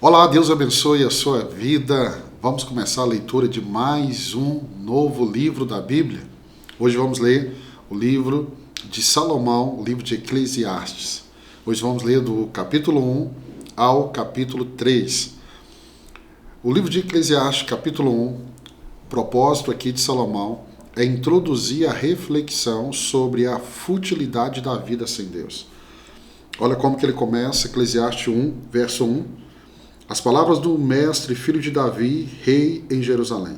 Olá, Deus abençoe a sua vida. Vamos começar a leitura de mais um novo livro da Bíblia. Hoje vamos ler o livro de Salomão, o livro de Eclesiastes. Hoje vamos ler do capítulo 1 ao capítulo 3. O livro de Eclesiastes, capítulo 1, o propósito aqui de Salomão é introduzir a reflexão sobre a futilidade da vida sem Deus. Olha como que ele começa, Eclesiastes 1, verso 1. As palavras do mestre, filho de Davi, rei em Jerusalém.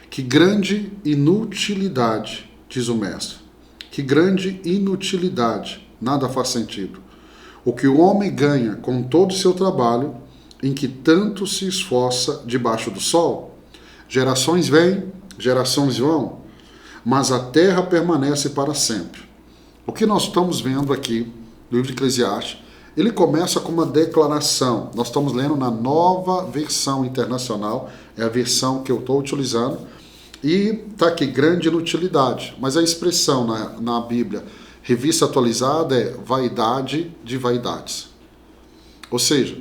Que grande inutilidade, diz o mestre. Que grande inutilidade, nada faz sentido. O que o homem ganha com todo o seu trabalho, em que tanto se esforça debaixo do sol. Gerações vêm, gerações vão, mas a terra permanece para sempre. O que nós estamos vendo aqui no livro de Eclesiastes, ele começa com uma declaração. Nós estamos lendo na Nova Versão Internacional, é a versão que eu estou utilizando, e está aqui, grande inutilidade. Mas a expressão na Bíblia, revista atualizada, é vaidade de vaidades. Ou seja,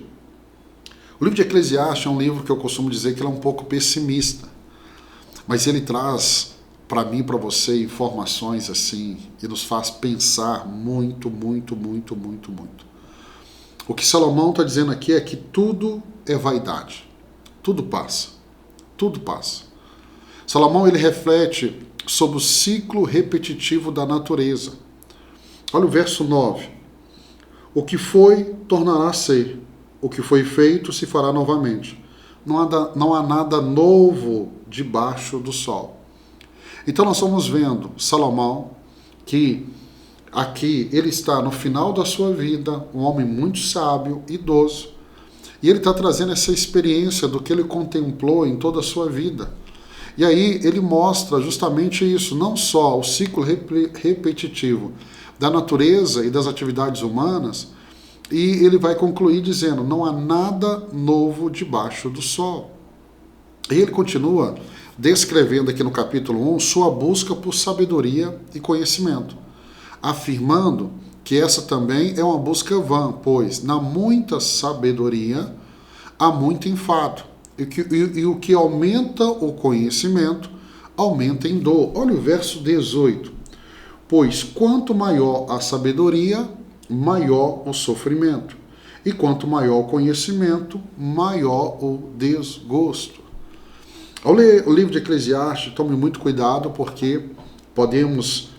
o livro de Eclesiastes é um livro que eu costumo dizer que ele é um pouco pessimista, mas ele traz para mim e para você informações assim, e nos faz pensar muito. O que Salomão está dizendo aqui é que tudo é vaidade. Tudo passa. Tudo passa. Salomão ele reflete sobre o ciclo repetitivo da natureza. Olha o verso 9. O que foi, tornará a ser. O que foi feito, se fará novamente. Não há nada novo debaixo do sol. Então nós estamos vendo Salomão que aqui ele está no final da sua vida, um homem muito sábio, idoso, e ele está trazendo essa experiência do que ele contemplou em toda a sua vida. E aí ele mostra justamente isso, não só o ciclo repetitivo da natureza e das atividades humanas, e ele vai concluir dizendo, não há nada novo debaixo do sol. E ele continua descrevendo aqui no capítulo 1 sua busca por sabedoria e conhecimento, afirmando que essa também é uma busca vã, pois na muita sabedoria há muito enfado, e o que aumenta o conhecimento aumenta em dor. Olha o verso 18. Pois quanto maior a sabedoria, maior o sofrimento, e quanto maior o conhecimento, maior o desgosto. Ao ler o livro de Eclesiastes, tome muito cuidado, porque podemos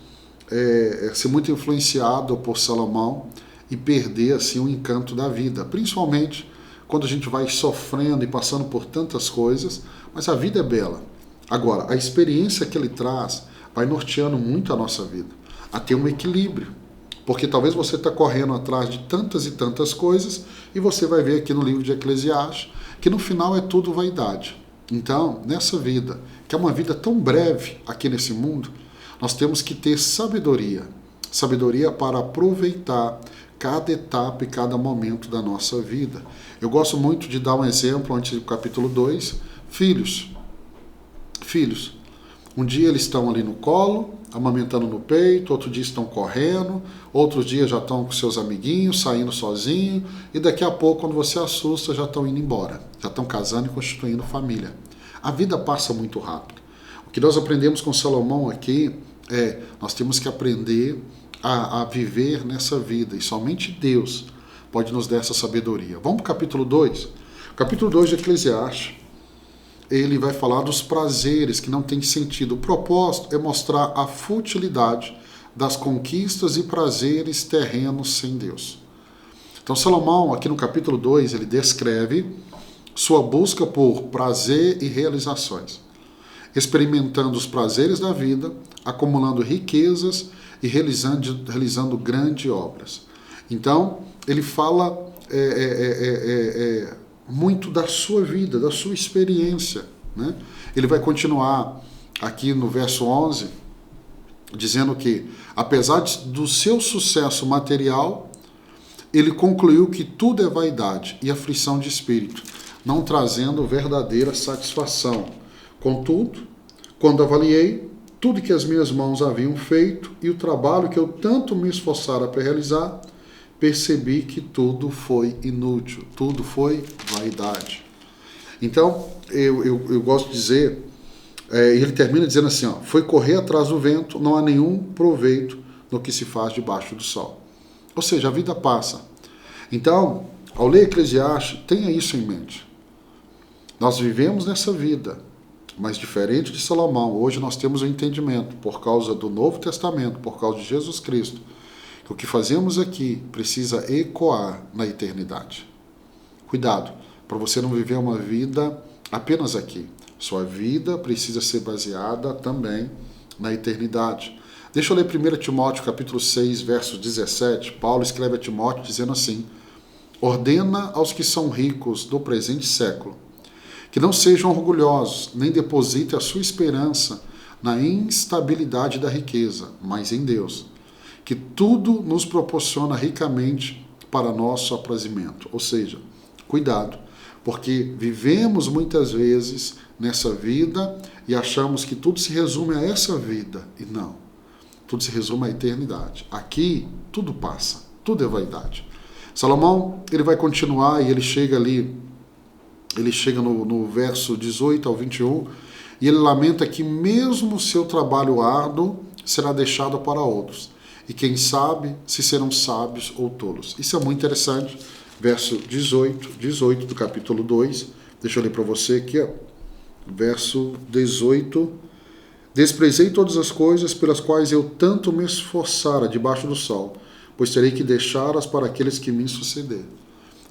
ser muito influenciado por Salomão e perder assim o encanto da vida, principalmente quando a gente vai sofrendo e passando por tantas coisas, mas a vida é bela. Agora, a experiência que ele traz vai norteando muito a nossa vida, a ter um equilíbrio, porque talvez você está correndo atrás de tantas e tantas coisas e você vai ver aqui no livro de Eclesiastes que no final é tudo vaidade. Então, nessa vida, que é uma vida tão breve aqui nesse mundo, nós temos que ter sabedoria. Sabedoria para aproveitar cada etapa e cada momento da nossa vida. Eu gosto muito de dar um exemplo antes do capítulo 2. Filhos. Um dia eles estão ali no colo, amamentando no peito, outro dia estão correndo, outros dias já estão com seus amiguinhos, saindo sozinho, e daqui a pouco, quando você assusta, já estão indo embora. Já estão casando e constituindo família. A vida passa muito rápido. O que nós aprendemos com Salomão aqui nós temos que aprender a viver nessa vida, e somente Deus pode nos dar essa sabedoria. Vamos para o capítulo 2. O capítulo 2 de Eclesiastes, ele vai falar dos prazeres que não têm sentido. O propósito é mostrar a futilidade das conquistas e prazeres terrenos sem Deus. Então Salomão, aqui no capítulo 2, ele descreve sua busca por prazer e realizações, experimentando os prazeres da vida, acumulando riquezas e realizando grandes obras. Então, ele fala muito da sua vida, da sua experiência, né? Ele vai continuar aqui no verso 11, dizendo que, apesar do seu sucesso material, ele concluiu que tudo é vaidade e aflição de espírito, não trazendo verdadeira satisfação. Contudo, quando avaliei tudo que as minhas mãos haviam feito e o trabalho que eu tanto me esforçara para realizar, percebi que tudo foi inútil, tudo foi vaidade. Então, eu gosto de dizer, ele termina dizendo assim, ó, foi correr atrás do vento, não há nenhum proveito no que se faz debaixo do sol. Ou seja, a vida passa. Então, ao ler Eclesiastes, tenha isso em mente. Nós vivemos nessa vida, mas diferente de Salomão, hoje nós temos o entendimento, por causa do Novo Testamento, por causa de Jesus Cristo, que o que fazemos aqui precisa ecoar na eternidade. Cuidado, para você não viver uma vida apenas aqui. Sua vida precisa ser baseada também na eternidade. Deixa eu ler 1 Timóteo capítulo 6, verso 17. Paulo escreve a Timóteo dizendo assim: ordena aos que são ricos do presente século, que não sejam orgulhosos, nem depositem a sua esperança na instabilidade da riqueza, mas em Deus, que tudo nos proporciona ricamente para nosso aprazimento. Ou seja, cuidado, porque vivemos muitas vezes nessa vida e achamos que tudo se resume a essa vida, e não. Tudo se resume à eternidade. Aqui, tudo passa, tudo é vaidade. Salomão, ele vai continuar e ele chega ali, ele chega no verso 18 ao 21, e ele lamenta que mesmo o seu trabalho árduo será deixado para outros. E quem sabe se serão sábios ou tolos. Isso é muito interessante. Verso 18 do capítulo 2. Deixa eu ler para você aqui, ó. Verso 18. Desprezei todas as coisas pelas quais eu tanto me esforçara debaixo do sol, pois terei que deixá-las para aqueles que me suceder.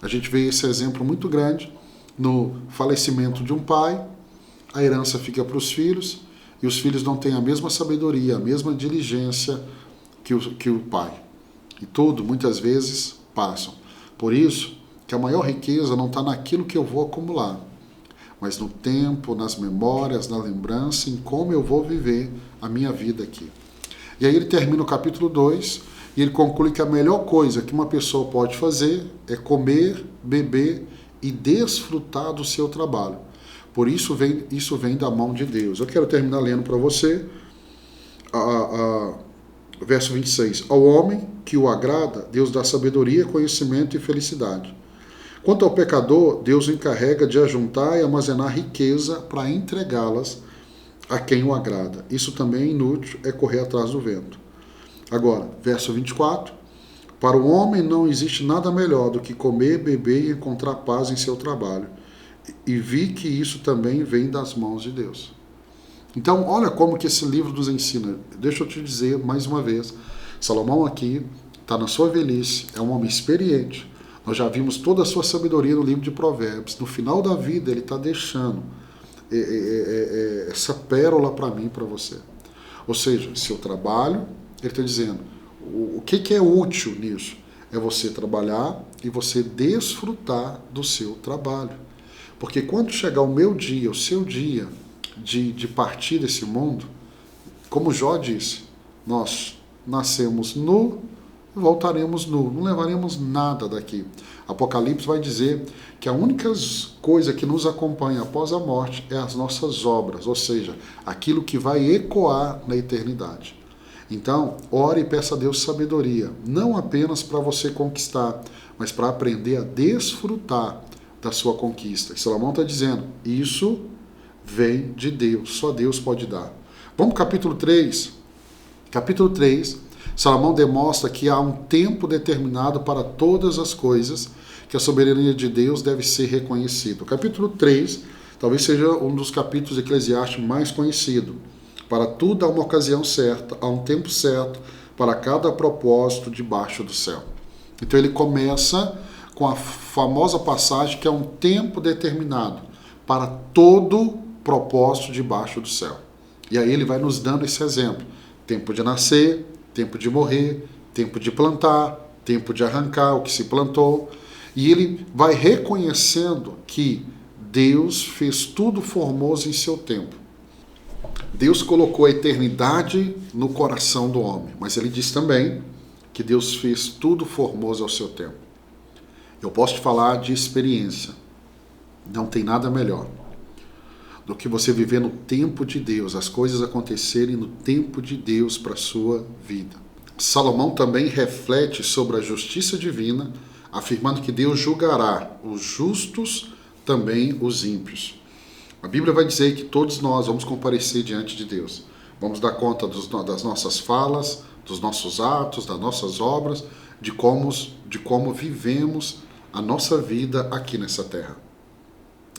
A gente vê esse exemplo muito grande no falecimento de um pai, a herança fica para os filhos, e os filhos não têm a mesma sabedoria, a mesma diligência que o pai. E tudo, muitas vezes, passam. Por isso, que a maior riqueza não está naquilo que eu vou acumular, mas no tempo, nas memórias, na lembrança, em como eu vou viver a minha vida aqui. E aí ele termina o capítulo 2, e ele conclui que a melhor coisa que uma pessoa pode fazer é comer, beber e desfrutar do seu trabalho. Por isso vem da mão de Deus. Eu quero terminar lendo para você verso 26. Ao homem que o agrada, Deus dá sabedoria, conhecimento e felicidade. Quanto ao pecador, Deus o encarrega de ajuntar e armazenar riqueza para entregá-las a quem o agrada. Isso também é inútil, é correr atrás do vento. Agora, verso 24. Para o homem não existe nada melhor do que comer, beber e encontrar paz em seu trabalho. E vi que isso também vem das mãos de Deus. Então, olha como que esse livro nos ensina. Deixa eu te dizer mais uma vez, Salomão aqui está na sua velhice, é um homem experiente. Nós já vimos toda a sua sabedoria no livro de Provérbios. No final da vida, ele está deixando essa pérola para mim e para você. Ou seja, seu trabalho, ele está dizendo, o que é útil nisso? É você trabalhar e você desfrutar do seu trabalho. Porque quando chegar o meu dia, o seu dia de partir desse mundo, como Jó disse, nós nascemos nu e voltaremos nu, não levaremos nada daqui. Apocalipse vai dizer que a única coisa que nos acompanha após a morte é as nossas obras, ou seja, aquilo que vai ecoar na eternidade. Então, ore e peça a Deus sabedoria, não apenas para você conquistar, mas para aprender a desfrutar da sua conquista. E Salomão está dizendo, isso vem de Deus, só Deus pode dar. Vamos para o capítulo 3. Capítulo 3, Salomão demonstra que há um tempo determinado para todas as coisas, que a soberania de Deus deve ser reconhecida. O capítulo 3 talvez seja um dos capítulos de Eclesiastes mais conhecido. Para tudo há uma ocasião certa, há um tempo certo, para cada propósito debaixo do céu. Então ele começa com a famosa passagem que é um tempo determinado para todo propósito debaixo do céu. E aí ele vai nos dando esse exemplo. Tempo de nascer, tempo de morrer, tempo de plantar, tempo de arrancar o que se plantou. E ele vai reconhecendo que Deus fez tudo formoso em seu tempo. Deus colocou a eternidade no coração do homem, mas ele diz também que Deus fez tudo formoso ao seu tempo. Eu posso te falar de experiência. Não tem nada melhor do que você viver no tempo de Deus, as coisas acontecerem no tempo de Deus para a sua vida. Salomão também reflete sobre a justiça divina, afirmando que Deus julgará os justos também os ímpios. A Bíblia vai dizer que todos nós vamos comparecer diante de Deus. Vamos dar conta das nossas falas, dos nossos atos, das nossas obras, de como vivemos a nossa vida aqui nessa terra.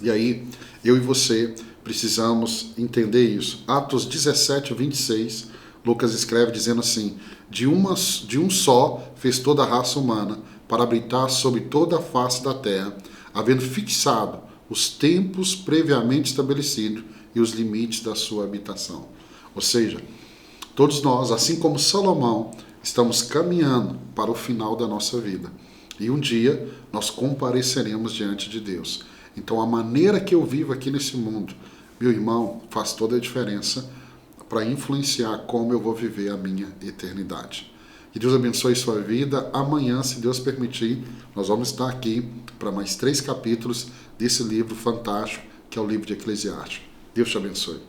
E aí, eu e você precisamos entender isso. Atos 17, 26, Lucas escreve dizendo assim: de um só fez toda a raça humana para habitar sobre toda a face da terra, havendo fixado os tempos previamente estabelecidos e os limites da sua habitação. Ou seja, todos nós, assim como Salomão, estamos caminhando para o final da nossa vida. E um dia nós compareceremos diante de Deus. Então a maneira que eu vivo aqui nesse mundo, meu irmão, faz toda a diferença para influenciar como eu vou viver a minha eternidade. Que Deus abençoe sua vida. Amanhã, se Deus permitir, nós vamos estar aqui para mais 3 capítulos desse livro fantástico que é o livro de Eclesiastes. Deus te abençoe.